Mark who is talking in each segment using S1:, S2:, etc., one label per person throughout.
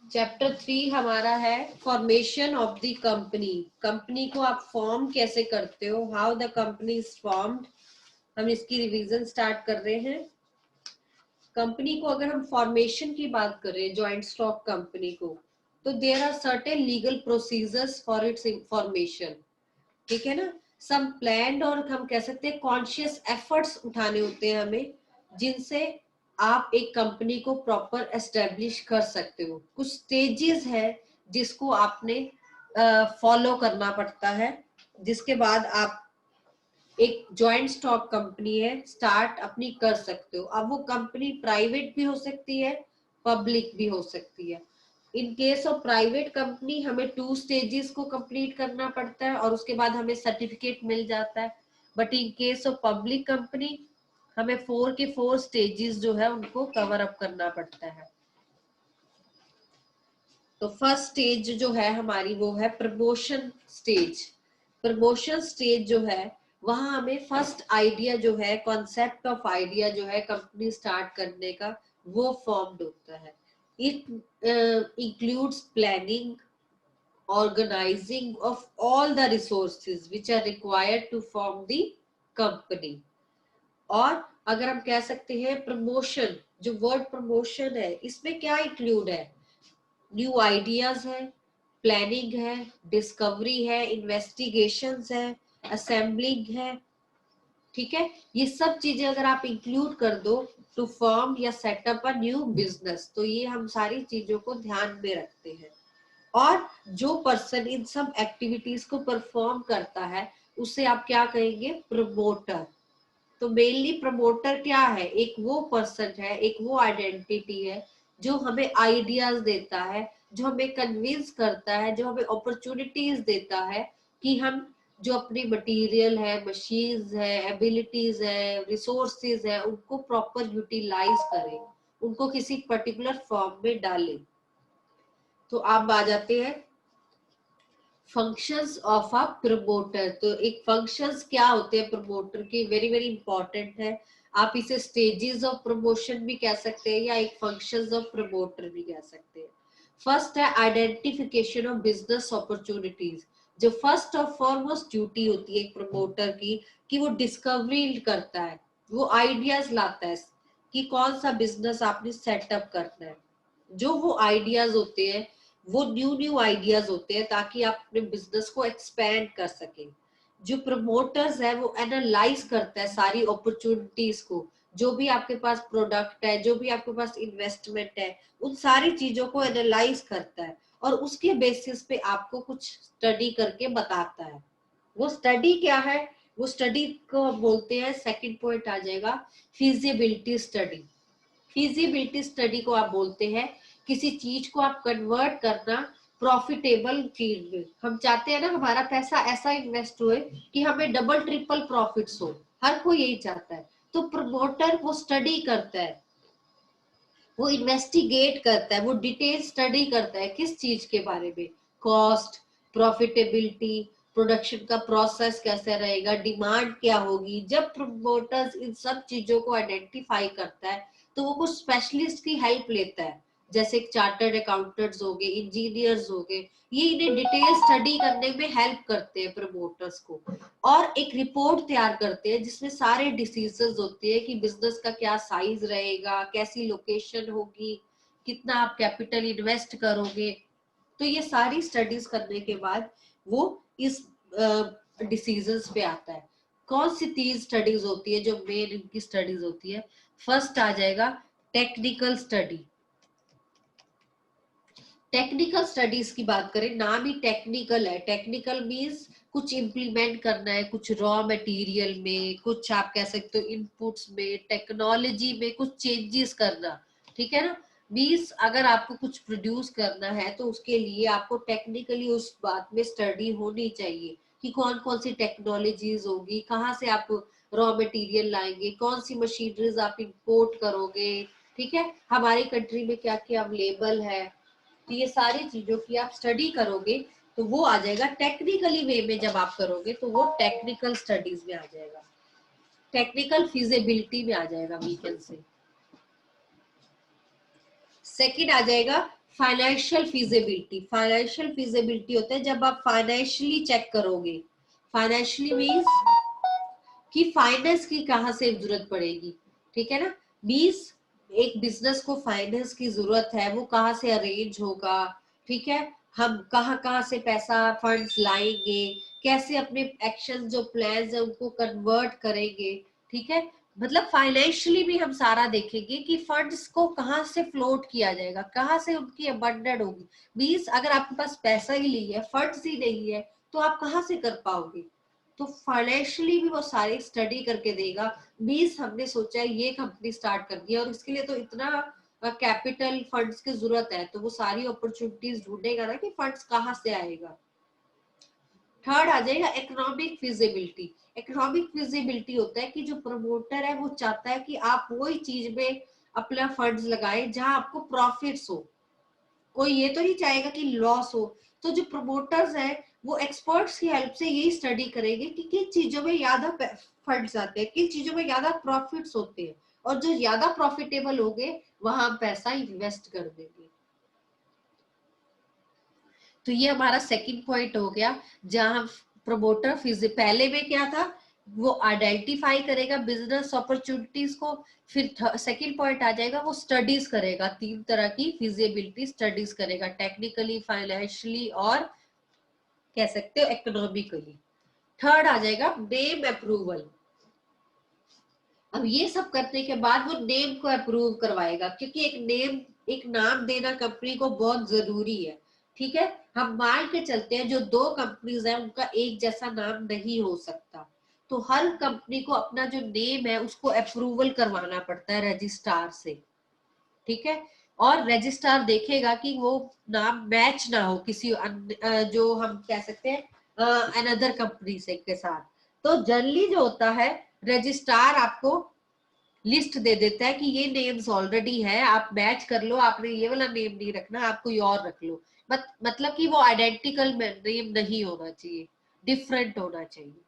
S1: Chapter 3 हमारा है formation of the company. Company को आप फॉर्म कैसे करते हो, how the company is formed. हम इसकी रिवीजन स्टार्ट कर रहे हैं। कंपनी को अगर हम फॉर्मेशन की बात करें, जॉइंट स्टॉक कंपनी को, तो there are certain legal procedures for its formation. ठीक है ना। सम प्लान्ड और हम कह सकते हैं कॉन्शियस एफर्ट्स उठाने होते हैं हमें, जिनसे आप एक कंपनी को प्रॉपर एस्टेब्लिश कर सकते हो। कुछ स्टेजेस है जिसको आपने फॉलो करना पड़ता है, जिसके बाद आप एक जॉइंट स्टॉक कंपनी है स्टार्ट अपनी कर सकते हो। अब वो कंपनी प्राइवेट भी हो सकती है, पब्लिक भी हो सकती है। In case of private company हमें 2 स्टेजेस को कंप्लीट करना पड़ता है और उसके बाद हमें सर्टिफिकेट मिल जाता है। But in case of public company हमें 4 के 4 स्टेजेस जो है उनको कवर अप करना पड़ता है। तो फर्स्ट स्टेज जो है हमारी वो है प्रमोशन स्टेज। प्रमोशन स्टेज जो है वहां हमें फर्स्ट आइडिया जो है, कॉन्सेप्ट ऑफ आइडिया जो है कंपनी स्टार्ट करने का, वो फॉर्म्ड होता है। It includes planning, organizing of all the resources which are required to form the company. और अगर हम कह सकते हैं प्रमोशन, जो वर्ड प्रमोशन है इसमें क्या इंक्लूड है, न्यू आइडियाज है, प्लानिंग है, डिस्कवरी है, इन्वेस्टिगेशंस है, असेंबलिंग है। ठीक है, ये सब चीजें अगर आप इंक्लूड कर दो टू फॉर्म या सेटअप अ न्यू बिजनेस, तो ये हम सारी चीजों को ध्यान में रखते हैं। और जो पर्सन इन सब एक्टिविटीज को परफॉर्म करता है उसे आप क्या कहेंगे, प्रमोटर। तो मेनली प्रमोटर क्या है, एक वो पर्सन है, एक वो आइडेंटिटी है जो हमें आइडियाज देता है, जो हमें कन्विंस करता है, जो हमें अपॉर्चुनिटीज देता है कि हम जो अपनी मटेरियल है, मशीन्स है, एबिलिटीज है, रिसोर्सेज है, उनको प्रॉपर यूटिलाइज करें, उनको किसी पर्टिकुलर फॉर्म में डालें। तो आप आ जाते हैं फंक्शंस ऑफ अ प्रमोटर। तो एक फंक्शंस क्या होते हैं प्रमोटर के, वेरी वेरी इंपॉर्टेंट है। आप इसे स्टेजेस ऑफ प्रमोशन भी कह सकते हैं या एक फंक्शंस ऑफ प्रमोटर भी कह सकते हैं। फर्स्ट है आइडेंटिफिकेशन ऑफ बिजनेस अपॉर्चुनिटीज। जो फर्स्ट ऑफ फॉरमोस्ट ड्यूटी होती है एक प्रमोटर की, कि वो डिस्कवरी करता है, वो आइडियाज लाता है कि कौन सा बिजनेस आपने सेटअप करना है। जो वो आइडियाज होते हैं वो न्यू न्यू आइडियाज होते हैं ताकि आप अपने बिजनेस को एक्सपेंड कर सकें। जो प्रमोटर्स है वो एनालाइज करता है सारी अपॉर्चुनिटीज को, जो भी आपके पास प्रोडक्ट है, जो भी आपके पास इन्वेस्टमेंट है, उन सारी चीजों को एनालाइज करता है और उसके बेसिस पे आपको कुछ स्टडी करके बताता है। वो स्टडी क्या है, वो स्टडी को बोलते हैं, सेकंड पॉइंट आ जाएगा फिजिबिलिटी स्टडी। फिजिबिलिटी स्टडी को आप बोलते हैं किसी चीज को आप कन्वर्ट करना प्रॉफिटेबल चीज में। हम चाहते हैं ना हमारा पैसा ऐसा इन्वेस्ट हुए कि हमें डबल ट्रिपल प्रॉफिट्स हो, हर कोई यही चाहता है। तो प्रमोटर वो स्टडी करता है, वो इन्वेस्टिगेट करता है, वो डिटेल स्टडी करता है किस चीज के बारे में, कॉस्ट, प्रॉफिटेबिलिटी, प्रोडक्शन का प्रोसेस कैसे रहेगा, डिमांड क्या होगी। जब प्रमोटर्स इन सब चीजों को आइडेंटिफाई करता है तो वो कुछ स्पेशलिस्ट की हेल्प लेता है, जैसे चार्टर्ड अकाउंटेंट्स हो गए, इंजीनियर्स हो गए, ये इन्हें डिटेल स्टडी करने में हेल्प करते हैं प्रमोटर्स को। और एक रिपोर्ट तैयार करते हैं जिसमें सारे डिसीजंस होते हैं कि बिजनेस का क्या साइज रहेगा, कैसी लोकेशन होगी, कितना आप कैपिटल इन्वेस्ट करोगे। तो ये सारी स्टडीज करने के बाद वो इस डिसीजंस पे आता है। कौन सी 3 स्टडीज होती है जो मेन इनकी स्टडीज होती है। फर्स्ट आ जाएगा टेक्निकल स्टडी। टेक्निकल स्टडीज की बात करें, नाम ही टेक्निकल है। टेक्निकल मींस कुछ इंप्लीमेंट करना है, कुछ रॉ मटेरियल में, कुछ आप कह सकते हो इनपुट्स में, टेक्नोलॉजी में कुछ चेंजेस करना। ठीक है ना। मींस अगर आपको कुछ प्रोड्यूस करना है तो उसके लिए आपको टेक्निकली उस बात में स्टडी होनी चाहिए कि कौन कौन सी टेक्नोलॉजीज होगी, कहाँ से आप रॉ मटेरियल लाएंगे, कौन सी मशीनरीज आप इंपोर्ट करोगे। ठीक है, हमारी कंट्री में क्या क्या अवेलेबल है। तो ये सारी चीजों की आप स्टडी करोगे तो वो आ जाएगा टेक्निकली वे में। जब आप करोगे तो वो टेक्निकल स्टडीज में आ जाएगा, टेक्निकल फिजिबिलिटी में आ जाएगा, वी कैन से। सेकंड आ जाएगा फाइनेंशियल फिजिबिलिटी होता है जब आप फाइनेंशियली चेक करोगे। फाइनेंशियली मीन्स कि फाइनेंस की कहाँ से जरूरत पड़ेगी, ठीक है ना। मीन्स एक बिजनेस को फाइनेंस की जरूरत है, वो कहाँ से अरेंज होगा, ठीक है। हम कहाँ कहाँ से पैसा फंड्स लाएंगे, कैसे अपने एक्शन जो प्लान्स है उनको कन्वर्ट करेंगे, ठीक है। मतलब फाइनेंशियली भी हम सारा देखेंगे कि फंड्स को कहाँ से फ्लोट किया जाएगा, कहाँ से उनकी अबंडेंट होगी। मीन्स अगर आपके पास पैसा ही नहीं है, फंड्स ही नहीं है, तो आप कहाँ से कर पाओगे। तो फाइनेंशियली भी वो सारी स्टडी करके देगा। मीन्स हमने सोचा है ये कंपनी स्टार्ट कर दिया और इसके लिए तो इतना कैपिटल फंड्स की जरूरत है, तो वो सारी अपॉर्चुनिटीज ढूंढेगा ना कि फंड्स कहाँ से आएगा। थर्ड आ जाएगा इकोनॉमिक फिजिबिलिटी। इकोनॉमिक फिजिबिलिटी होता है कि जो प्रमोटर है वो चाहता है कि आप वही चीज में अपना फंड्स लगाएं जहां आपको प्रॉफिट्स हो, कोई ये तो नहीं चाहेगा कि लॉस हो। तो जो प्रमोटर्स है वो एक्सपर्ट्स की हेल्प से यही स्टडी करेंगे कि किन चीजों में ज्यादा फंड्स आते हैं, किन चीजों में ज्यादा प्रॉफिट्स होते हैं, और जो ज्यादा प्रॉफिटेबल होंगे वहां हम पैसा इन्वेस्ट कर देंगे। तो ये हमारा सेकंड पॉइंट हो गया, जहां प्रमोटर पहले में क्या था, वो आइडेंटिफाई करेगा बिजनेस अपॉर्चुनिटीज को। फिर सेकंड पॉइंट आ जाएगा, वो स्टडीज करेगा, 3 तरह की फिजिबिलिटी स्टडीज करेगा, टेक्निकली, फाइनेंशियली और कह सकते हो इकोनॉमिकली। थर्ड आ जाएगा नेम अप्रूवल। अब ये सब करने के बाद वो नेम को अप्रूव करवाएगा, क्योंकि एक नाम देना कंपनी को बहुत जरूरी है, ठीक है। हम मान के चलते हैं जो 2 कंपनीज है उनका एक जैसा नाम नहीं हो सकता, तो हर कंपनी को अपना जो नेम है उसको अप्रूवल करवाना पड़ता है रजिस्ट्रार से, ठीक है। और रजिस्ट्रार देखेगा कि वो नाम मैच ना हो किसी जो हम कह सकते हैं अनदर कंपनी से के साथ। तो जनरली जो होता है, रजिस्ट्रार आपको लिस्ट दे देता है कि ये नेम्स ऑलरेडी है, आप मैच कर लो, आपने ये वाला नेम नहीं रखना, आप कोई और रख लो। मतलब कि वो आइडेंटिकल नेम नहीं होना चाहिए, डिफरेंट होना चाहिए।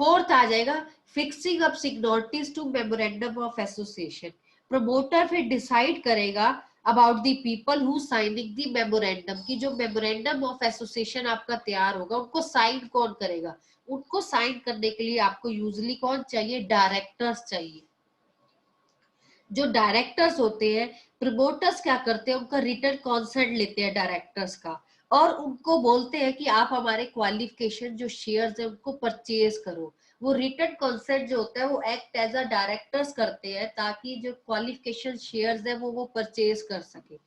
S1: फोर्थ आ जाएगा fixing up significance to memorandum of association. Promoter फिर डिसाइड करेगा about the people who signing the memorandum, की जो मेमोरेंडम ऑफ एसोसिएशन आपका तैयार होगा उनको साइन कौन करेगा। उनको साइन करने के लिए आपको यूजुअली कौन चाहिए, डायरेक्टर्स चाहिए। जो डायरेक्टर्स होते हैं, प्रमोटर्स क्या करते हैं, उनका रिटर्न कॉन्सेंट लेते हैं डायरेक्टर्स का, और उनको बोलते हैं कि आप हमारे क्वालिफिकेशन जो शेयर्स है उनको परचेज करो। वो रिटर्न कॉन्सेंट जो होता है वो एक्ट एज अ डायरेक्टर्स करते हैं, ताकि जो क्वालिफिकेशन शेयर्स है वो परचेज कर सके।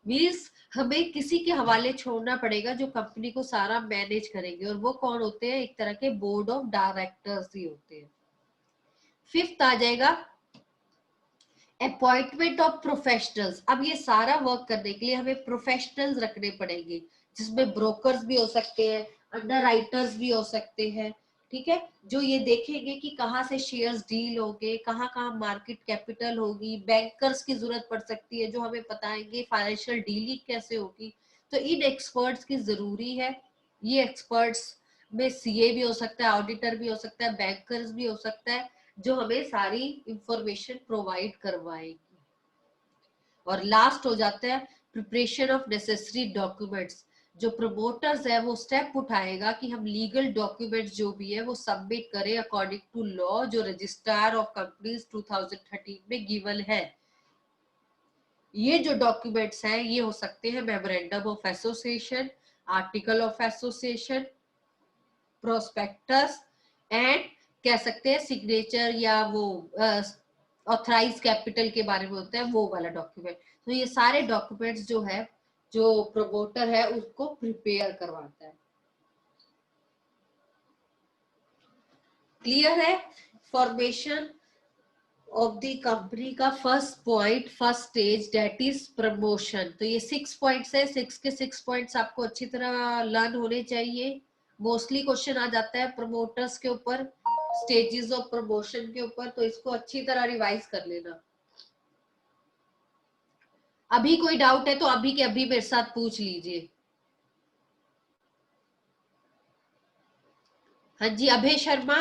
S1: मीन्स हमें किसी के हवाले छोड़ना पड़ेगा जो कंपनी को सारा मैनेज करेंगे, और वो कौन होते हैं, एक तरह के बोर्ड ऑफ डायरेक्टर्स ही होते हैं। फिफ्थ आ जाएगा अपॉइंटमेंट ऑफ प्रोफेशनल्स। अब ये सारा वर्क करने के लिए हमें प्रोफेशनल्स रखने पड़ेंगे, जिसमें ब्रोकर्स भी हो सकते हैं, अंडर राइटर्स भी हो सकते हैं, ठीक है। जो ये देखेंगे कि कहाँ से शेयर्स डील होंगे, कहाँ कहाँ मार्केट कैपिटल होगी, बैंकर्स की जरूरत पड़ सकती है जो हमें बताएंगे फाइनेंशियल डीलिंग कैसे होगी। तो इन एक्सपर्ट्स की जरूरी है। ये एक्सपर्ट्स में सीए भी हो सकता है, ऑडिटर भी हो सकता है, बैंकर्स भी हो सकता है, जो हमें सारी इंफॉर्मेशन प्रोवाइड करवाएगी। और लास्ट हो जाता है प्रिपरेशन ऑफ नेसेसरी डॉक्यूमेंट्स। जो प्रमोटर्स है वो स्टेप उठाएगा कि हम लीगल डॉक्यूमेंट्स जो भी है वो सबमिट करें अकॉर्डिंग टू लॉ, जो रजिस्ट्रार ऑफ कंपनीज 2013 में गिवन है। ये जो डॉक्यूमेंट्स हैं ये हो सकते हैं memorandum of association, article of association, prospectus, and कह सकते हैं सिग्नेचर, या वो ऑथराइज कैपिटल के बारे में होता है वो वाला डॉक्यूमेंट। तो ये सारे डॉक्यूमेंट्स जो है जो प्रमोटर है उसको प्रिपेयर करवाता है। क्लियर है। फॉर्मेशन ऑफ द कंपनी का first point, first stage that is promotion. तो ये 6 पॉइंट्स है, 6 के 6 पॉइंट्स आपको अच्छी तरह लर्न होने चाहिए। मोस्टली क्वेश्चन आ जाता है प्रमोटर्स के ऊपर, स्टेजेस ऑफ प्रमोशन के ऊपर, तो इसको अच्छी तरह रिवाइज कर लेना। अभी कोई डाउट है तो अभी के अभी मेरे साथ पूछ लीजिए। हाँ जी, Abhay Sharma,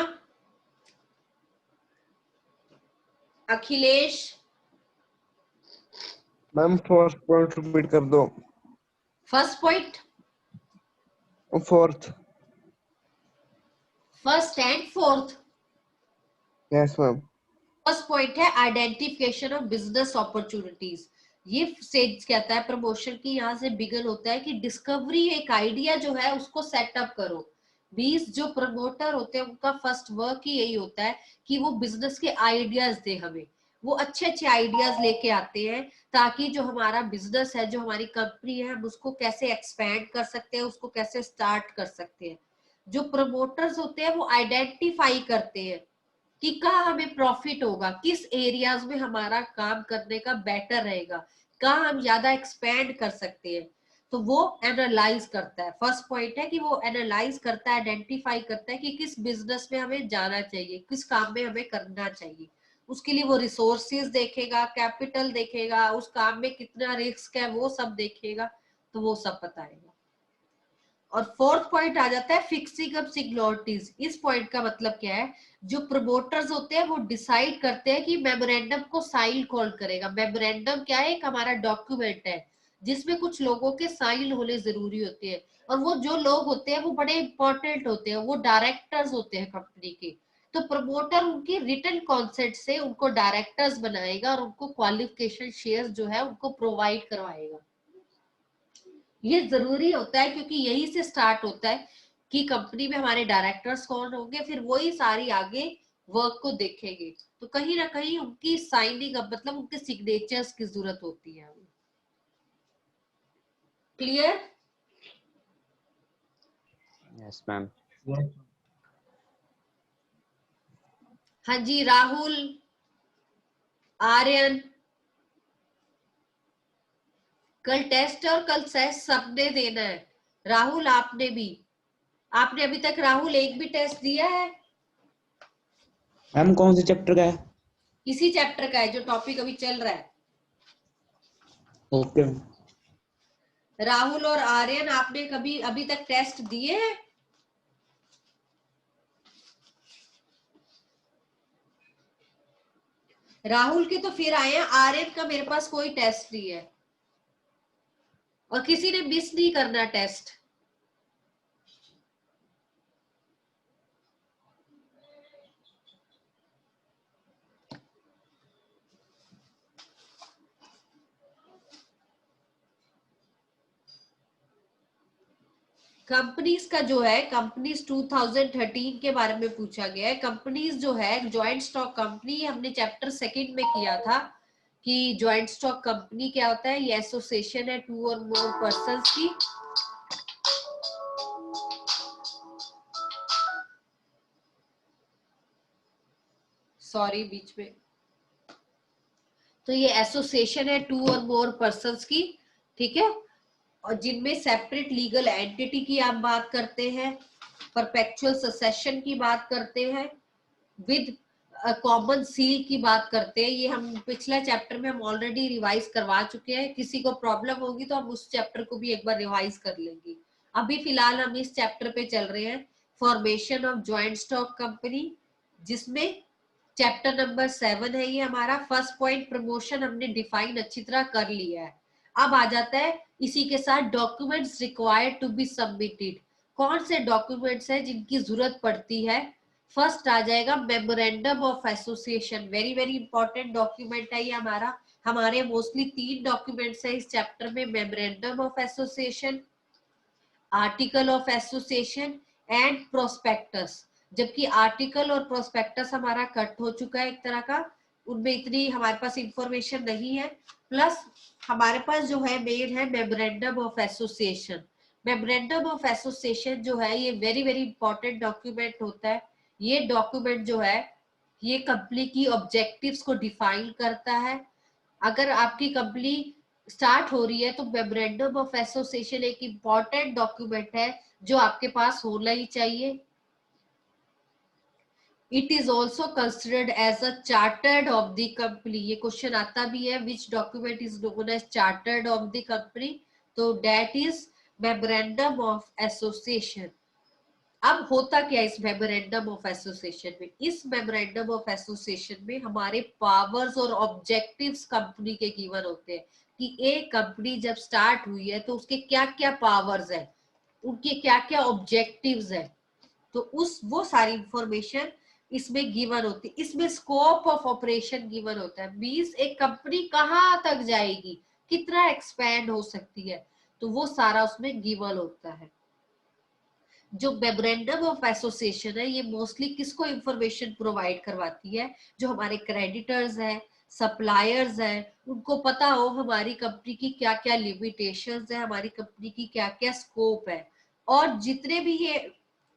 S1: Akhilesh,
S2: ma'am fourth point repeat कर दो।
S1: First point,
S2: fourth.
S1: First and fourth.
S2: Yes ma'am.
S1: First point है आइडेंटिफिकेशन ऑफ बिजनेस अपॉर्चुनिटीज। ये स्टेज कहता है प्रमोशन की, यहाँ से बिगन होता है कि डिस्कवरी, एक आइडिया जो है उसको सेटअप करो। 20 जो प्रमोटर होते हैं उनका फर्स्ट वर्क ही यही होता है कि वो बिजनेस के आइडियाज दे हमें। वो अच्छे अच्छे आइडियाज लेके आते हैं ताकि जो हमारा बिजनेस है, जो हमारी कंपनी है, हम उसको कैसे एक्सपैंड कर सकते हैं, उसको कैसे स्टार्ट कर सकते हैं। जो प्रमोटर्स होते हैं वो आइडेंटिफाई करते हैं कि कहाँ हमें प्रॉफिट होगा, किस एरियाज में हमारा काम करने का बेटर रहेगा, कहाँ हम ज्यादा एक्सपेंड कर सकते हैं। तो वो एनालाइज करता है। फर्स्ट पॉइंट है कि वो एनालाइज करता है, आइडेंटिफाई करता है कि किस बिजनेस में हमें जाना चाहिए, किस काम में हमें करना चाहिए। उसके लिए वो रिसोर्सेज देखेगा, कैपिटल देखेगा, उस काम में कितना रिस्क है वो सब देखेगा, तो वो सब बताएगा। और फोर्थ पॉइंट आ जाता है फिक्सिंग अप सिक्योरिटीज। इस पॉइंट का मतलब क्या है, जो प्रमोटर्स होते हैं वो डिसाइड करते हैं कि मेमोरेंडम को साइन कौन करेगा। मेमोरेंडम क्या है, एक हमारा डॉक्यूमेंट है जिसमें कुछ लोगों के साइन होने जरूरी होते हैं। और वो जो लोग होते हैं वो बड़े इंपॉर्टेंट होते हैं, वो डायरेक्टर्स होते हैं कंपनी के। तो प्रमोटर उनकी रिटन कॉन्सेंट से उनको डायरेक्टर्स बनाएगा और उनको क्वालिफिकेशन शेयर जो है उनको प्रोवाइड करवाएगा। ये जरूरी होता है क्योंकि यही से स्टार्ट होता है कि कंपनी में हमारे डायरेक्टर्स कौन होंगे, फिर वही सारी आगे वर्क को देखेंगे। तो कहीं ना कहीं उनकी साइनिंग, मतलब उनके सिग्नेचर्स की जरूरत होती है। क्लियर?
S3: Yes ma'am.
S1: हाँ जी, राहुल, आर्यन, कल टेस्ट और कल सेस सबने देना है। राहुल आपने भी, आपने अभी तक राहुल एक भी टेस्ट दिया है?
S4: मैम कौन से चैप्टर का है?
S1: इसी चैप्टर का है जो टॉपिक अभी चल रहा है।
S4: ओके।
S1: राहुल और आर्यन, आपने कभी अभी तक टेस्ट दिए हैं? राहुल के तो फिर आए हैं, आर्यन का मेरे पास कोई टेस्ट नहीं है। और किसी ने मिस नहीं करना टेस्ट। कंपनीज का जो है, कंपनीज 2013 के बारे में पूछा गया है। कंपनीज जो है, ज्वाइंट स्टॉक कंपनी, हमने चैप्टर सेकंड में किया था कि ज्वाइंट स्टॉक कंपनी क्या होता है। ये एसोसिएशन है 2 और मोर पर्संस की। सॉरी, बीच में। तो ये एसोसिएशन है 2 और मोर पर्संस की, ठीक है। और जिनमें सेपरेट लीगल एंटिटी की आप बात करते हैं, परपेचुअल सक्सेशन की बात करते हैं, विद कॉमन सील की बात करते हैं। ये हम पिछला चैप्टर में हम ऑलरेडी रिवाइज करवा चुके हैं। किसी को प्रॉब्लम होगी तो हम उस चैप्टर को भी एक बार रिवाइज कर लेंगे। अभी फिलहाल हम इस चैप्टर पे चल रहे हैं, formation of joint stock company, जिसमें चैप्टर नंबर 7 है ये हमारा। फर्स्ट पॉइंट प्रमोशन हमने डिफाइन अच्छी तरह कर लिया है। अब आ जाता है इसी के साथ documents required to be submitted. कौन से डॉक्यूमेंट्स है जिनकी जरूरत पड़ती है? फर्स्ट आ जाएगा memorandum of association. Very very important document है ये हमारा। हमारे मोस्टली 3 डॉक्यूमेंट्स है इस चैप्टर में, memorandum of association, article of association and prospectus. जबकि आर्टिकल और प्रोस्पेक्टस हमारा कट हो चुका है एक तरह का, उनमें इतनी हमारे पास इंफॉर्मेशन नहीं है। प्लस हमारे पास जो है मेन है memorandum of association. Memorandum of association जो है ये वेरी वेरी इंपॉर्टेंट डॉक्यूमेंट होता है। ये डॉक्यूमेंट जो है ये कंपनी की ऑब्जेक्टिव्स को डिफाइन करता है। अगर आपकी कंपनी स्टार्ट हो रही है तो मेमोरेंडम ऑफ एसोसिएशन एक इंपॉर्टेंट डॉक्यूमेंट है जो आपके पास होना ही चाहिए। It is also considered as a chartered of the company. ये क्वेश्चन आता भी है, which document is known as chartered of the company, तो that is memorandum of association. अब होता क्या इस मेमोरेंडम ऑफ एसोसिएशन में, इस मेमोरेंडम ऑफ एसोसिएशन में हमारे पावर्स और ऑब्जेक्टिव्स कंपनी के गिवन होते हैं कि एक कंपनी जब स्टार्ट हुई है तो उसके क्या क्या पावर्स है, उनके क्या क्या ऑब्जेक्टिव्स है, तो उस वो सारी इंफॉर्मेशन इसमें गिवन होती है। इसमें स्कोप ऑफ ऑपरेशन गिवन होता है, मींस एक कंपनी कहाँ तक जाएगी, कितना एक्सपैंड हो सकती है, तो वो सारा उसमें गिवन होता है। जो मेमोरेंडम ऑफ एसोसिएशन है ये मोस्टली किसको इंफॉर्मेशन प्रोवाइड करवाती है, जो हमारे क्रेडिटर्स हैं, सप्लायर्स हैं, उनको पता हो हमारी कंपनी की क्या क्या लिमिटेशंस है, हमारी कंपनी की क्या क्या स्कोप है, और जितने भी ये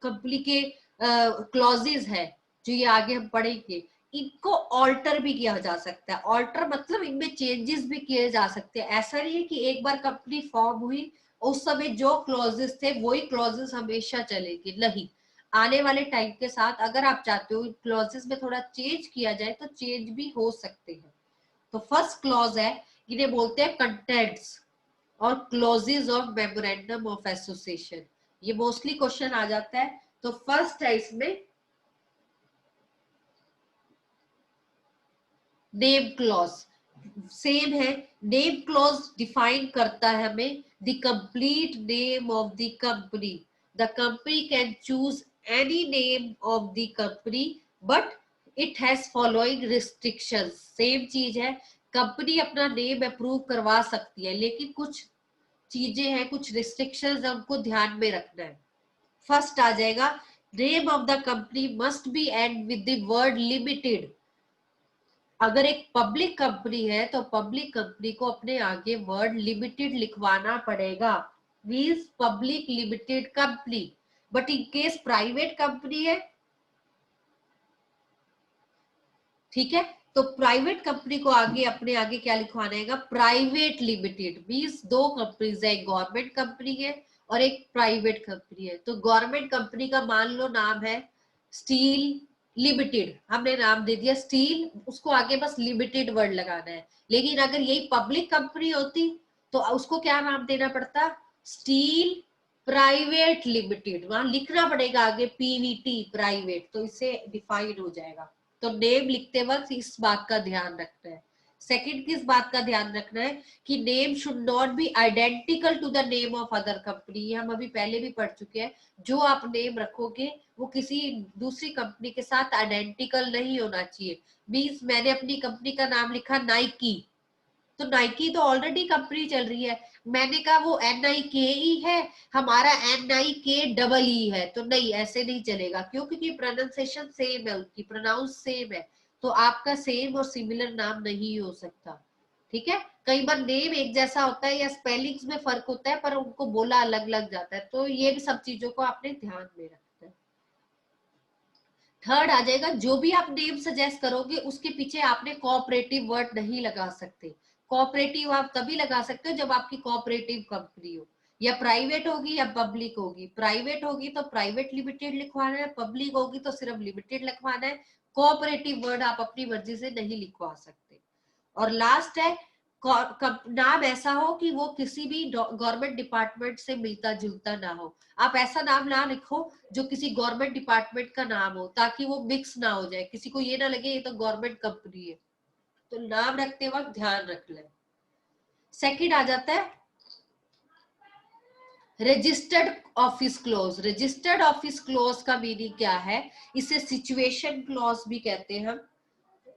S1: कंपनी के क्लॉजेस है जो ये आगे हम पढ़ेंगे, इनको ऑल्टर भी किया जा सकता है। ऑल्टर मतलब इनमें चेंजेस भी किए जा सकते हैं। ऐसा नहीं है कि एक बार कंपनी फॉर्म हुई उस समय जो क्लॉजेस थे वही क्लॉजेस हमेशा चलेंगे, नहीं, आने वाले टाइम के साथ अगर आप चाहते हो क्लॉजेस में थोड़ा चेंज किया जाए तो चेंज भी हो सकते हैं। तो फर्स्ट क्लॉज है, इन्हें बोलते हैं कंटेंट्स और clauses of memorandum of association. ये मोस्टली क्वेश्चन आ जाता है। तो फर्स्ट है इसमें नेम क्लॉज, सेम है। नेम क्लॉज डिफाइन करता है हमें the complete name of the company. The company can choose any name of the company but it has following restrictions. Same चीज है, कंपनी अपना नेम अप्रूव करवा सकती है लेकिन कुछ चीजें हैं, कुछ रिस्ट्रिक्शंस है, उनको ध्यान में रखना है। फर्स्ट आ जाएगा, name of the company must be and with the word limited. अगर एक पब्लिक कंपनी है तो पब्लिक कंपनी को अपने आगे वर्ड लिमिटेड लिखवाना पड़ेगा, means public limited company. But in case private company है, ठीक है, तो प्राइवेट कंपनी को आगे अपने आगे क्या लिखवाना है, प्राइवेट लिमिटेड। मींस दो कंपनीज है, एक गवर्नमेंट कंपनी है और एक प्राइवेट कंपनी है। तो गवर्नमेंट कंपनी का मान लो नाम है स्टील लिमिटेड, हमने नाम दे दिया स्टील, उसको आगे बस लिमिटेड वर्ड लगाना है। लेकिन अगर यही पब्लिक कंपनी होती तो उसको क्या नाम देना पड़ता, स्टील प्राइवेट लिमिटेड, वहां लिखना पड़ेगा आगे पीवीटी प्राइवेट, तो इससे डिफाइन हो जाएगा। तो नेम लिखते वक्त इस बात का ध्यान रखना है। सेकंड किस बात का ध्यान रखना है कि name should not be identical to the name of other company. ये हम अभी पहले भी पढ़ चुके हैं, जो आप नेम रखोगे वो किसी दूसरी कंपनी के साथ आइडेंटिकल नहीं होना चाहिए। मींस मैंने अपनी कंपनी का नाम लिखा नाइकी, तो नाइकी तो ऑलरेडी कंपनी चल रही है, मैंने कहा वो NIKE है, हमारा NIKEE है, तो नहीं, ऐसे नहीं चलेगा। क्यों? क्योंकि प्रोनाउंसिएशन सेम है, उनकी प्रोनाउंस सेम है, तो आपका सेम और सिमिलर नाम नहीं हो सकता। ठीक है, कई बार नेम एक जैसा होता है या स्पेलिंग्स में फर्क होता है पर उनको बोला अलग लग जाता है, तो ये भी सब चीजों को आपने ध्यान में रखना है। थर्ड आ जाएगा, जो भी आप नेम सजेस्ट करोगे उसके पीछे आपने कोऑपरेटिव वर्ड नहीं लगा सकते। कोऑपरेटिव आप तभी लगा सकते हो जब आपकी कोऑपरेटिव कंपनी हो, या प्राइवेट होगी या पब्लिक होगी। प्राइवेट होगी तो प्राइवेट लिमिटेड लिखवाना है, पब्लिक होगी तो सिर्फ लिमिटेड लिखवाना है। कोऑपरेटिव वर्ड आप अपनी मर्जी से नहीं लिखवा सकते। और लास्ट है, नाम ऐसा हो कि वो किसी भी गवर्नमेंट डिपार्टमेंट से मिलता जुलता ना हो। आप ऐसा नाम ना लिखो जो किसी गवर्नमेंट डिपार्टमेंट का नाम हो, ताकि वो मिक्स ना हो जाए, किसी को ये ना लगे ये तो गवर्नमेंट कंपनी है। तो नाम रखते वक्त ध्यान रख ले। सेकंड आ जाता है registered office close. Registered office close का मीनिंग क्या है, इसे सिचुएशन क्लॉज भी कहते हैं हम,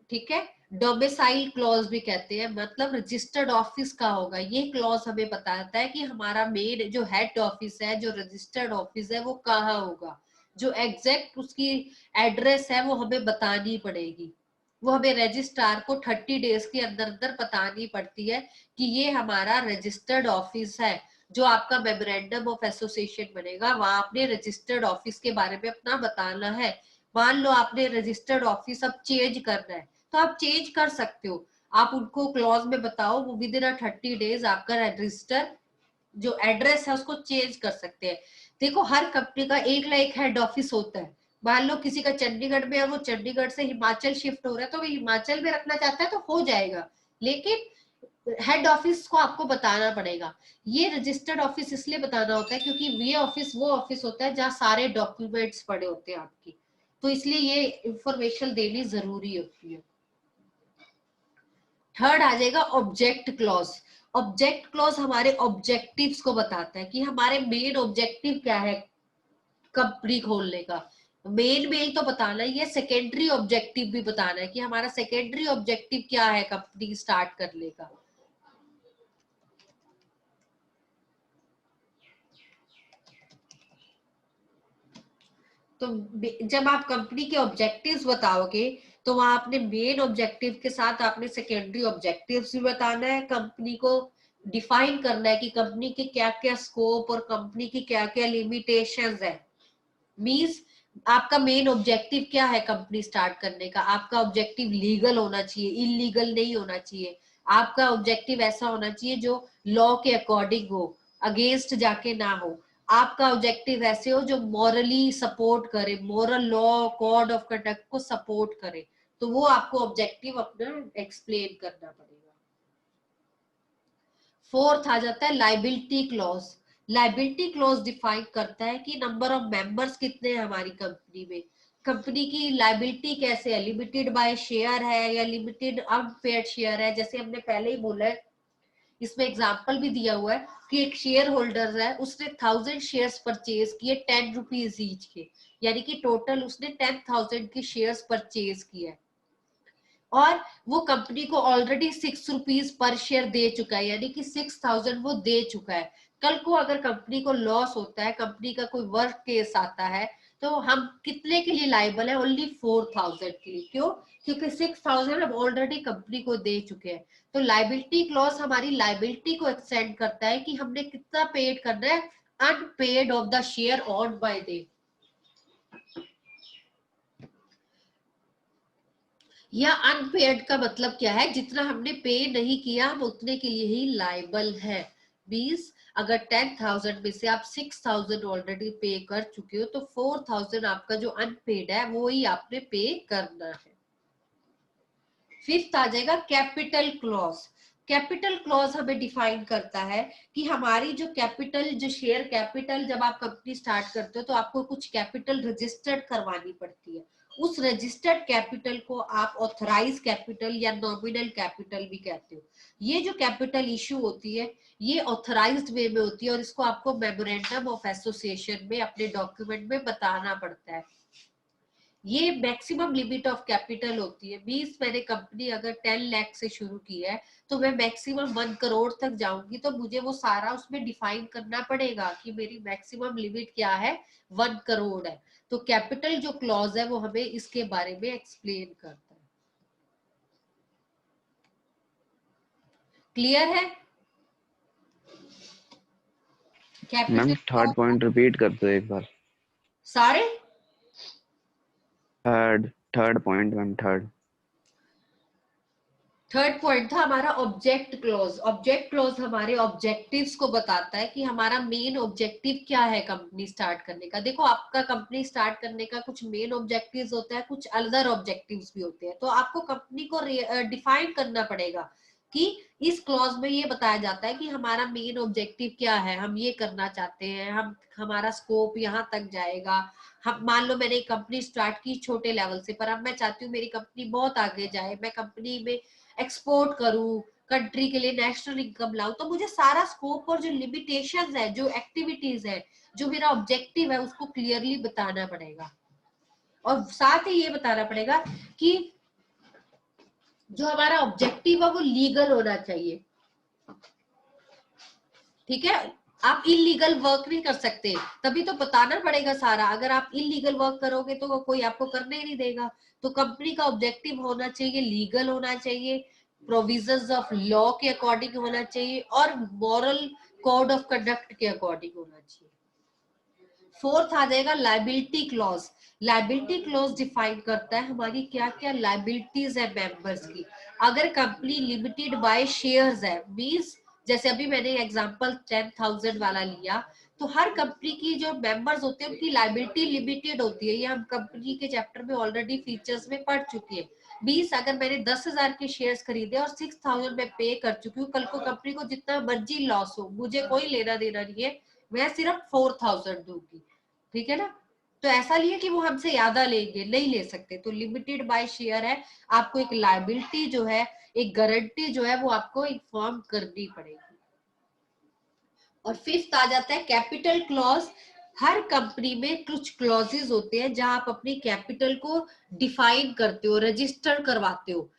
S1: ठीक है, डोमिसाइल क्लॉज भी कहते हैं। मतलब रजिस्टर्ड ऑफिस का होगा, ये क्लॉज हमें बताता है कि हमारा मेन जो हेड ऑफिस है, जो रजिस्टर्ड ऑफिस है, वो कहाँ होगा। जो एग्जैक्ट उसकी एड्रेस है वो हमें बतानी पड़ेगी, वो हमें रजिस्ट्रार को 30 डेज के अंदर अंदर बतानी पड़ती है कि ये हमारा रजिस्टर्ड ऑफिस है। जो आपका मेमोरेंडम ऑफ एसोसिएशन बनेगा वहां आपने रजिस्टर्ड ऑफिस के बारे में अपना बताना है। मान लो आपने रजिस्टर्ड ऑफिस अब चेंज करना है तो आप चेंज कर सकते हो, आप उनको क्लॉज में बताओ, वो विद इन 30 डेज आपका रजिस्टर जो एड्रेस है उसको चेंज कर सकते हैं। देखो हर कंपनी का एक ना एक हेड ऑफिस होता है, मान लो किसी का चंडीगढ़ में है, वो चंडीगढ़ से हिमाचल शिफ्ट हो रहा है तो वो हिमाचल में रखना चाहता है तो हो जाएगा, लेकिन हेड ऑफिस को आपको बताना पड़ेगा। ये रजिस्टर्ड ऑफिस इसलिए बताना होता है क्योंकि ये ऑफिस वो ऑफिस होता है जहाँ सारे डॉक्यूमेंट्स पड़े होते हैं आपकी, तो इसलिए ये इंफॉर्मेशन देनी जरूरी होती है। थर्ड आ जाएगा ऑब्जेक्ट क्लॉज। ऑब्जेक्ट क्लॉज हमारे ऑब्जेक्टिव्स को बताता है कि हमारे मेन ऑब्जेक्टिव क्या है कंपनी खोलने का। मेन तो बताना ही है, सेकेंडरी ऑब्जेक्टिव भी बताना है कि हमारा सेकेंडरी ऑब्जेक्टिव क्या है कंपनी स्टार्ट करने का। तो जब आप कंपनी के ऑब्जेक्टिव्स बताओगे तो वहां आपने मेन ऑब्जेक्टिव के साथ आपने सेकेंडरी ऑब्जेक्टिव्स भी बताना है, कंपनी को डिफाइन करना है कि कंपनी के क्या क्या स्कोप और कंपनी की क्या क्या लिमिटेशंस है। मींस आपका मेन ऑब्जेक्टिव क्या है कंपनी स्टार्ट करने का। आपका ऑब्जेक्टिव लीगल होना चाहिए, इलीगल नहीं होना चाहिए। आपका ऑब्जेक्टिव ऐसा होना चाहिए जो लॉ के अकॉर्डिंग हो, अगेंस्ट जाके ना हो। आपका ऑब्जेक्टिव ऐसे हो जो मॉरली सपोर्ट करे, moral law code of conduct को सपोर्ट करे। तो वो आपको ऑब्जेक्टिव अपना एक्सप्लेन करना पड़ेगा। फोर्थ आ जाता है liability clause. Liability clause define करता है कि नंबर ऑफ मेंबर्स कितने हैं हमारी कंपनी में, कंपनी की लाइबिलिटी कैसे है, लिमिटेड बाय शेयर है या लिमिटेड अनपेड शेयर है। जैसे हमने पहले ही बोला है, इसमें एग्जांपल भी दिया हुआ है कि एक शेयर होल्डर है, उसने 1000 शेयर्स परचेज किए 10 रुपीज ईच के, यानी कि टोटल उसने 10,000 की शेयर्स परचेज किया है और वो कंपनी को ऑलरेडी 6 रुपीज पर शेयर दे चुका है, यानी कि 6,000 वो दे चुका है। कल को अगर कंपनी को लॉस होता है, कंपनी का कोई वर्क केस आता है, तो हम कितने के लिए लाइबल है? ओनली 4,000 के लिए। क्यों? क्योंकि 6,000 हम ऑलरेडी कंपनी को दे चुके हैं। तो लाइबिलिटी क्लॉज हमारी लाइबिलिटी को एक्सटेंड करता है कि हमने कितना पेड करना है unpaid of the share on by they. या अनपेड का मतलब क्या है? जितना हमने पे नहीं किया हम उतने के लिए ही लाइबल है। मींस अगर 10,000 में से आप 6,000 ऑलरेडी पे कर चुके हो तो 4,000 आपका जो अनपेड है वो ही आपने पे करना है। फिफ्थ आ जाएगा कैपिटल क्लॉज। कैपिटल क्लॉज हमें डिफाइन करता है कि हमारी जो कैपिटल, जो शेयर कैपिटल, जब आप कंपनी स्टार्ट करते हो तो आपको कुछ कैपिटल रजिस्टर्ड करवानी पड़ती है। उस रजिस्टर्ड कैपिटल को आप ऑथराइज कैपिटल या नॉमिनल कैपिटल भी कहते हो। ये जो कैपिटल इश्यू होती है ये ऑथराइज्ड वे में होती है और इसको आपको मेमोरेंडम ऑफ एसोसिएशन में अपने डॉक्यूमेंट में बताना पड़ता है। ये मैक्सिमम लिमिट ऑफ कैपिटल होती है। मींस मैंने कंपनी अगर 10 लाख से शुरू की है तो मैं मैक्सिमम 1 करोड़ तक जाऊंगी, तो मुझे वो सारा उसमें डिफाइन करना पड़ेगा कि मेरी मैक्सिमम लिमिट क्या है, 1 करोड़ है। तो कैपिटल जो क्लॉज है वो हमें इसके बारे में एक्सप्लेन करता है। क्लियर है?
S2: Ma'am
S1: capital
S2: third point repeat कर दो एक बार।
S1: सारे
S2: third point ma'am,
S1: third point था हमारा ऑब्जेक्ट क्लॉज। ऑब्जेक्ट क्लॉज हमारे ऑब्जेक्टिव्स को बताता है कि हमारा मेन ऑब्जेक्टिव क्या है कंपनी स्टार्ट करने का। देखो आपका कंपनी स्टार्ट करने का कुछ मेन ऑब्जेक्टिव्स होता है, कुछ अदर ऑब्जेक्टिव्स भी होते हैं। तो आपको कंपनी को डिफाइन करना पड़ेगा कि इस क्लॉज में ये बताया जाता है कि हमारा मेन ऑब्जेक्टिव क्या है, हम ये करना चाहते हैं, हम हमारा स्कोप यहाँ तक जाएगा। हम मान लो मैंने एक कंपनी स्टार्ट की छोटे लेवल से, पर अब मैं चाहती हूँ मेरी कंपनी बहुत आगे जाए, मैं कंपनी में एक्सपोर्ट करूं, कंट्री के लिए नेशनल इनकम लाऊं, तो मुझे सारा स्कोप और जो लिमिटेशंस है, जो एक्टिविटीज है, जो मेरा ऑब्जेक्टिव है उसको क्लियरली बताना पड़ेगा। और साथ ही ये बताना पड़ेगा कि जो हमारा ऑब्जेक्टिव है वो लीगल होना चाहिए। ठीक है? आप इलीगल वर्क नहीं कर सकते, तभी तो बताना पड़ेगा सारा। अगर आप इलीगल वर्क करोगे तो कोई आपको करने ही नहीं देगा। तो कंपनी का ऑब्जेक्टिव होना चाहिए, लीगल होना चाहिए, प्रोविजंस ऑफ लॉ के अकॉर्डिंग होना चाहिए और मॉरल कोड ऑफ कंडक्ट के अकॉर्डिंग होना चाहिए। फोर्थ आ जाएगा liability clause. Liability clause define करता है हमारी क्या क्या लाइबिलिटीज है मेंबर्स की। अगर कंपनी लिमिटेड बाय शेयर्स है, मींस जैसे अभी मैंने एग्जांपल 10,000 वाला लिया, तो हर कंपनी की जो मेंबर्स होते हैं उनकी लाइबिलिटी लिमिटेड होती है। ये हम कंपनी के चैप्टर में ऑलरेडी फीचर्स में पढ़ चुके हैं। 20 अगर मैंने 10,000 के शेयर्स खरीदे और 6,000 मैं पे कर चुकी हूँ, कल को कंपनी को जितना मर्जी लॉस हो मुझे कोई लेना देना नहीं है, मैं सिर्फ 4,000 दूंगी, ठीक है ना। तो ऐसा नहीं है कि वो हमसे ज्यादा लेंगे, नहीं ले सकते। तो लिमिटेड बाय शेयर है, आपको एक लायबिलिटी जो है, एक गारंटी जो है वो आपको इन्फॉर्म करनी पड़ेगी। और फिफ्थ आ जाता है कैपिटल क्लॉज। हर कंपनी में कुछ क्लॉजेज होते हैं जहां आप अपनी कैपिटल को डिफाइन करते हो, रजिस्टर करवाते हो।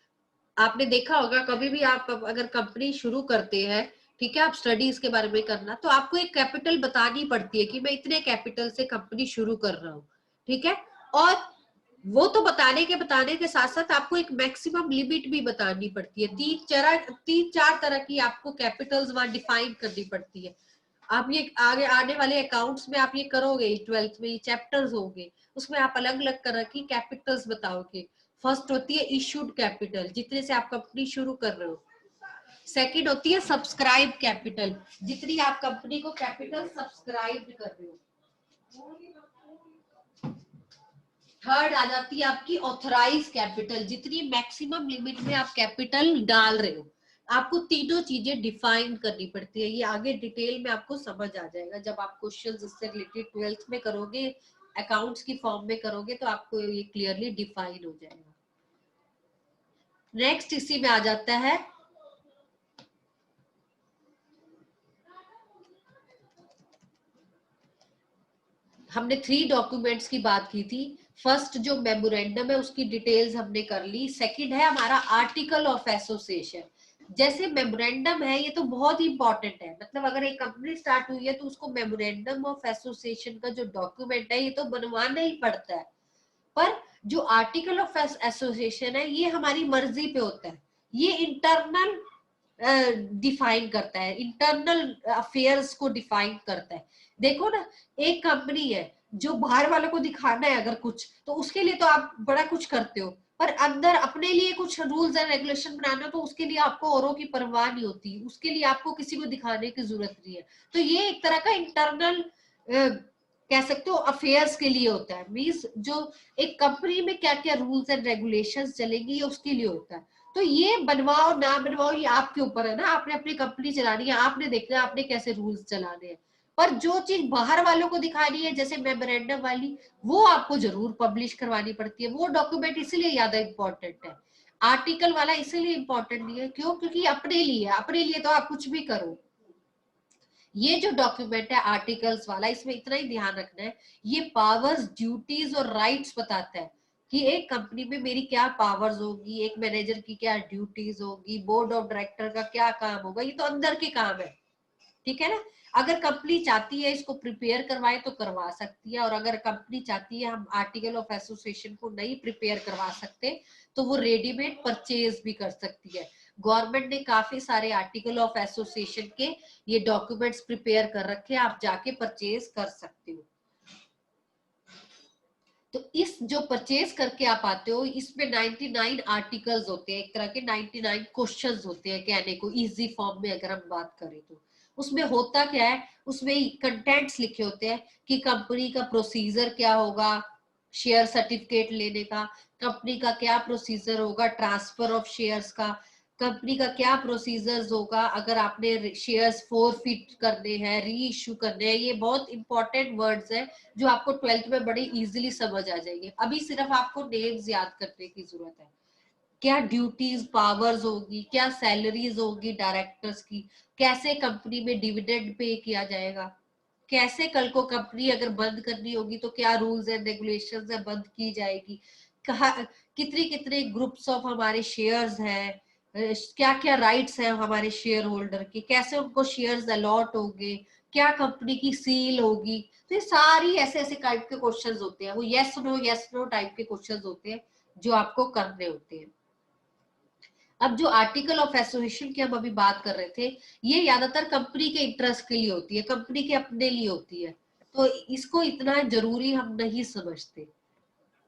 S1: आपने देखा होगा कभी भी आप अगर कंपनी शुरू करते हैं, ठीक है, आप स्टडीज के बारे में करना, तो आपको एक कैपिटल बतानी पड़ती है कि मैं इतने कैपिटल से कंपनी शुरू कर रहा हूँ, ठीक है। और वो तो बताने के साथ साथ आपको एक मैक्सिमम लिमिट भी बतानी पड़ती है। तीन चार तरह की आपको कैपिटल्स वहां डिफाइन करनी पड़ती है। आप ये आगे आने वाले अकाउंट्स में आप ये करोगे, 12th में ये चैप्टर्स होंगे, उसमें आप अलग अलग तरह की कैपिटल्स बताओगे। फर्स्ट होती है इशूड कैपिटल, जितने से आप कंपनी शुरू कर रहे हो। सेकंड होती है सब्सक्राइब कैपिटल, जितनी आप कंपनी को कैपिटल सब्सक्राइब कर रहे हो। थर्ड आ जाती है आपकी ऑथराइज कैपिटल, जितनी मैक्सिमम लिमिट में आप कैपिटल डाल रहे हो। आपको तीनों चीजें डिफाइन करनी पड़ती है। ये आगे डिटेल में आपको समझ आ जाएगा जब आप क्वेश्चंस इससे रिलेटेड 12th में करोगे, अकाउंट्स की फॉर्म में करोगे, तो आपको ये क्लियरली डिफाइन हो जाएगा। नेक्स्ट इसी में आ जाता है हमने 3 डॉक्यूमेंट्स की बात की थी। फर्स्ट जो मेमोरेंडम है उसकी डिटेल्स हमने कर ली। सेकंड है हमारा आर्टिकल ऑफ एसोसिएशन। जैसे मेमोरेंडम है ये तो बहुत ही इंपॉर्टेंट है, मतलब अगर एक कंपनी स्टार्ट हुई है तो उसको मेमोरेंडम ऑफ एसोसिएशन का जो डॉक्यूमेंट है ये तो बनवाना ही पड़ता है। पर जो आर्टिकल ऑफ एसोसिएशन है ये हमारी मर्जी पे होता है, ये इंटरनल डिफाइन करता है, इंटरनल अफेयर्स को डिफाइन करता है। देखो ना, एक कंपनी है जो बाहर वालों को दिखाना है अगर कुछ, तो उसके लिए तो आप बड़ा कुछ करते हो, पर अंदर अपने लिए कुछ रूल्स एंड रेगुलेशन बनाना, तो उसके लिए आपको औरों की परवाह नहीं होती, उसके लिए आपको किसी को दिखाने की जरूरत नहीं है। तो ये एक तरह का इंटरनल कह सकते हो अफेयर्स के लिए होता है। मींस जो एक कंपनी में क्या क्या रूल्स एंड रेगुलेशंस चलेंगी ये उसके लिए होता है। तो ये बनवाओ ना बनवाओ ये आपके ऊपर है ना, आपने अपनी कंपनी चलानी है, आपने देखना है आपने कैसे रूल्स चलाने हैं। पर जो चीज बाहर वालों को दिखानी है, जैसे मेमोरेंडम वाली, वो आपको जरूर पब्लिश करवानी पड़ती है। वो डॉक्यूमेंट इसलिए ज्यादा इंपॉर्टेंट है। आर्टिकल वाला इसलिए इंपॉर्टेंट नहीं है, क्यों? क्योंकि अपने लिए, अपने लिए तो आप कुछ भी करो। ये जो डॉक्यूमेंट है आर्टिकल्स वाला, इसमें इतना ही ध्यान रखना है, ये पावर्स, ड्यूटीज और राइट्स बताता है कि एक कंपनी में मेरी क्या पावर्स होगी, एक मैनेजर की क्या ड्यूटीज होगी, बोर्ड ऑफ डायरेक्टर का क्या काम होगा। ये तो अंदर के काम है, ठीक है ना। अगर कंपनी चाहती है इसको प्रिपेयर करवाए तो करवा सकती है, और अगर कंपनी चाहती है हम आर्टिकल ऑफ एसोसिएशन को नहीं प्रिपेयर करवा सकते, तो वो रेडीमेड परचेज भी कर सकती है। गवर्नमेंट ने काफी सारे आर्टिकल ऑफ एसोसिएशन के ये डॉक्यूमेंट्स प्रिपेयर कर रखे हैं, आप जाके परचेज कर सकते हो। तो इस जो परचेज करके आप आते हो, इसमें 99 आर्टिकल्स होते हैं, एक तरह के 99 क्वेश्चंस होते हैं कहने को, इजी फॉर्म में अगर हम बात करें तो। उसमें होता क्या है, उसमें कंटेंट्स लिखे होते हैं कि कंपनी का प्रोसीजर क्या होगा शेयर सर्टिफिकेट लेने का, कंपनी का क्या प्रोसीजर होगा ट्रांसफर ऑफ शेयर्स का, कंपनी का क्या प्रोसीजर्स होगा अगर आपने शेयर्स फॉरफिट करने हैं, री इश्यू करने हैं। ये बहुत इंपॉर्टेंट वर्ड्स हैं जो आपको 12th में बड़े इजीली समझ आ जाएंगे। अभी सिर्फ आपको नेम्स याद करने की जरूरत है। क्या ड्यूटीज पावर्स होगी, क्या सैलरीज होगी डायरेक्टर्स की, कैसे कंपनी में डिविडेंड पे किया जाएगा, कैसे कल को कंपनी अगर बंद करनी होगी तो क्या रूल्स एंड रेगुलेशंस है बंद की जाएगी, कहा कितने कितने ग्रुप्स ऑफ हमारे शेयर्स हैं, क्या क्या राइट्स हैं हमारे शेयर होल्डर की, कैसे उनको शेयर्स अलॉट होंगे, क्या कंपनी की सील होगी। तो ये सारी ऐसे ऐसे टाइप के क्वेश्चंस होते हैं, वो यस नो टाइप के क्वेश्चंस होते हैं जो आपको करने होते हैं। अब जो आर्टिकल ऑफ एसोसिएशन की हम अभी बात कर रहे थे, ये ज्यादातर कंपनी के इंटरेस्ट के लिए होती है, कंपनी के अपने लिए होती है, तो इसको इतना जरूरी हम नहीं समझते,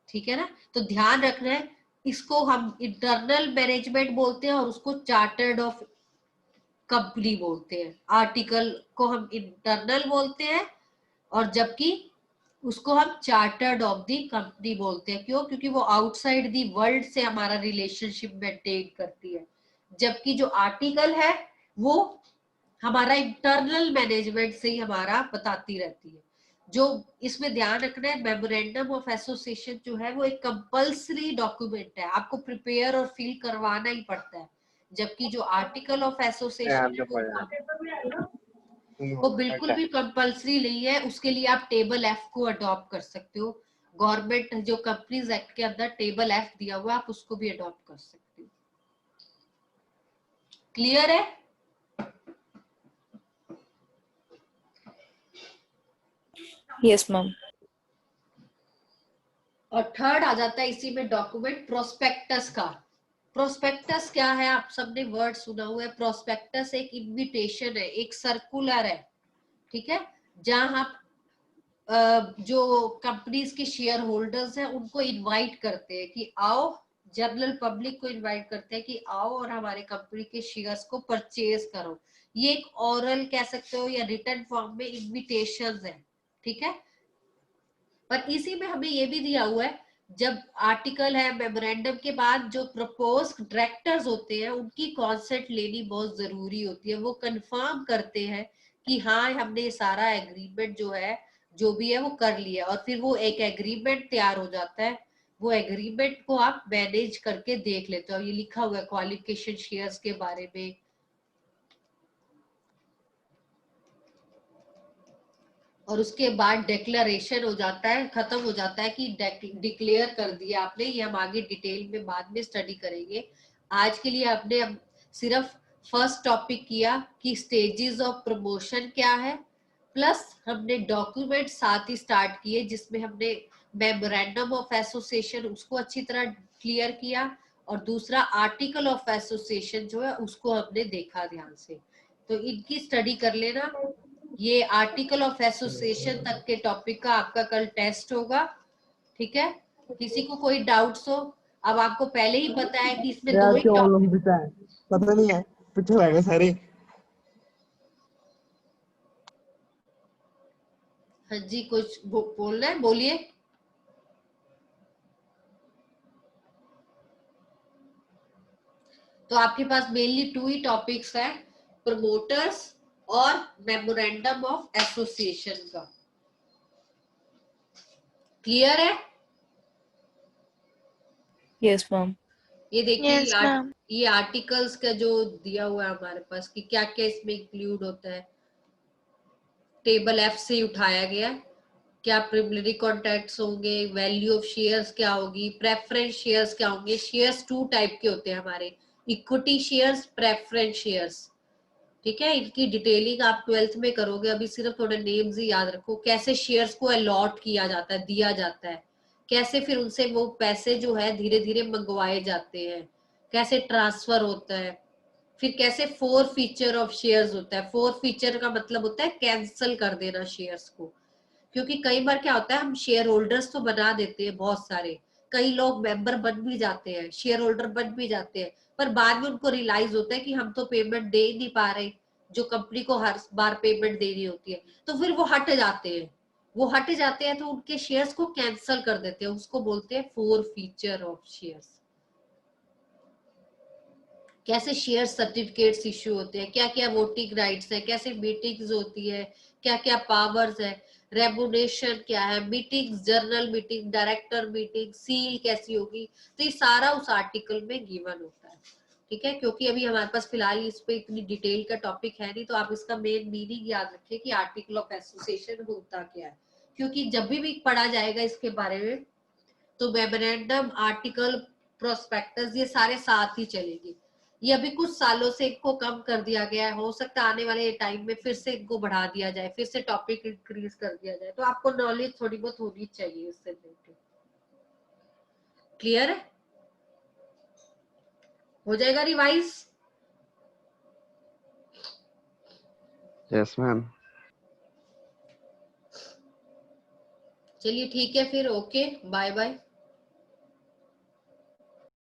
S1: ठीक है ना। तो ध्यान रखना है, इसको हम इंटरनल मैनेजमेंट बोलते हैं और उसको चार्टर्ड ऑफ कंपनी बोलते हैं। आर्टिकल को हम इंटरनल बोलते हैं और जबकि उसको हम चार्टर्ड ऑफ द कंपनी बोलते हैं। क्यों? क्योंकि वो आउटसाइड द वर्ल्ड से हमारा रिलेशनशिप मेंटेन करती है, जबकि जो आर्टिकल है वो हमारा इंटरनल मैनेजमेंट से ही हमारा बताती रहती है। जो इसमें ध्यान रखना है, मेमोरेंडम ऑफ एसोसिएशन जो है वो एक कंपल्सरी डॉक्यूमेंट है, आपको प्रिपेयर और फिल करवाना ही पड़ता है, जबकि जो आर्टिकल ऑफ एसोसिएशन है वो बिल्कुल भी कंपल्सरी नहीं है। उसके लिए आप टेबल एफ को अडॉप्ट कर सकते हो। गवर्नमेंट जो कंपनीज एक्ट के अंदर टेबल एफ दिया हुआ, आप उसको भी अडॉप्ट कर सकते हो। क्लियर है?
S3: Yes ma'am.
S1: और थर्ड आ जाता है इसी में डॉक्यूमेंट प्रोस्पेक्टस का। प्रोस्पेक्टस क्या है? आप सबने वर्ड सुना हुआ है। प्रोस्पेक्टस एक इनविटेशन है, एक सर्कुलर है, ठीक है, जहां आप जो कंपनीज के शेयर होल्डर्स हैं उनको इनवाइट करते हैं कि आओ, जनरल पब्लिक को इनवाइट करते हैं कि आओ और हमारे कंपनी के शेयर्स को परचेज करो। ये एक ओरल कह सकते हो या रिटन फॉर्म में इनविटेशंस है, ठीक है। पर इसी में हमें ये भी दिया हुआ है, जब आर्टिकल है मेमोरेंडम के बाद जो प्रपोज डायरेक्टर्स होते हैं उनकी कॉन्सेंट लेनी बहुत जरूरी होती है। वो कंफर्म करते हैं कि हाँ हमने सारा एग्रीमेंट जो है जो भी है वो कर लिया, और फिर वो एक एग्रीमेंट तैयार हो जाता है। वो एग्रीमेंट को आप मैनेज करके देख लेते हो। ये लिखा हुआ है क्वालिफिकेशन शेयर्स के बारे में, और उसके बाद डिक्लेरेशन हो जाता है, खत्म हो जाता है कि डिक्लेयर कर दिया आपने। ये हम आगे डिटेल में बाद में स्टडी करेंगे। आज के लिए आपने सिर्फ फर्स्ट टॉपिक किया कि स्टेजेस ऑफ प्रमोशन क्या है, प्लस हमने डॉक्यूमेंट साथ ही स्टार्ट किए जिसमें हमने मेमोरेंडम ऑफ एसोसिएशन उसको अच्छी तरह क्लियर किया, और दूसरा आर्टिकल ऑफ एसोसिएशन जो है उसको हमने देखा ध्यान से। तो इनकी स्टडी कर लेना। ये आर्टिकल ऑफ एसोसिएशन तक के टॉपिक का आपका कल टेस्ट होगा, ठीक है। किसी को कोई डाउट्स हो? अब आपको पहले ही पता है कि इसमें दो ही टॉपिक,
S4: पता नहीं है पीछे रह गए सारे।
S1: हाँ जी, कुछ बोलना है बोलिए। तो आपके पास मेनली टू ही टॉपिक्स है, प्रमोटर्स और मेमोरेंडम ऑफ एसोसिएशन का। क्लियर है?
S3: Yes ma'am.
S1: ये देखिए
S3: यस मैम।
S1: ये आर्टिकल्स का जो दिया हुआ है हमारे पास कि क्या क्या इसमें इंक्लूड होता है, टेबल एफ से उठाया गया। क्या प्रिविलेज कॉन्ट्रैक्ट्स होंगे, वैल्यू ऑफ शेयर्स क्या होगी, प्रेफरेंस शेयर्स क्या होंगे। शेयर्स टू टाइप के होते हैं हमारे, इक्विटी शेयर्स, प्रेफरेंस शेयर्स, ठीक है। इनकी डिटेलिंग आप 12th में करोगे, अभी सिर्फ थोड़े नेम्स ही याद रखो। कैसे शेयर्स को अलॉट किया जाता है, दिया जाता है, कैसे फिर उनसे वो पैसे जो है धीरे धीरे मंगवाए जाते हैं, कैसे ट्रांसफर होता है, फिर कैसे फोर फीचर ऑफ शेयर्स होता है। फोर फीचर का मतलब होता है कैंसिल कर देना शेयर्स को। क्योंकि कई बार क्या होता है, हम शेयर होल्डर्स तो बना देते हैं बहुत सारे, कई लोग मेंबर बन भी जाते हैं, शेयर होल्डर बन भी जाते हैं, पर बाद में उनको रियलाइज होता है कि हम तो पेमेंट दे ही नहीं पा रहे जो कंपनी को हर बार पेमेंट देनी होती है, तो फिर वो हट जाते हैं। वो हट जाते हैं तो उनके शेयर्स को कैंसिल कर देते हैं, उसको बोलते हैं फोर फीचर ऑफ शेयर्स। कैसे शेयर सर्टिफिकेट्स इश्यू होते हैं, क्या क्या वोटिंग राइट्स है, कैसे मीटिंग्स होती है, क्या क्या पावर्स है, रेमुनेशन क्या है, meetings, journal meeting, director meeting, seal कैसी होगी। तो ये सारा उस आर्टिकल में गिवन होता है, ठीक है। क्योंकि अभी हमारे पास फिलहाल इस पे इतनी डिटेल का टॉपिक है नहीं, तो आप इसका मेन मीनिंग याद रखें कि आर्टिकल ऑफ एसोसिएशन होता क्या है। क्योंकि जब भी पढ़ा जाएगा इसके बारे में तो मेमोरेंडम, आर्टिकल, प्रोस्पेक्टस ये सारे साथ ही चलेंगे। ये अभी कुछ सालों से इनको कम कर दिया गया है, हो सकता है आने वाले टाइम में फिर से इनको बढ़ा दिया जाए, फिर से टॉपिक इंक्रीज कर दिया जाए। तो आपको नॉलेज थोड़ी बहुत होनी चाहिए इससे रिलेटेड। क्लियर है? हो जाएगा रिवाइज?
S2: Yes ma'am.
S1: चलिए ठीक है फिर, ओके, बाय बाय।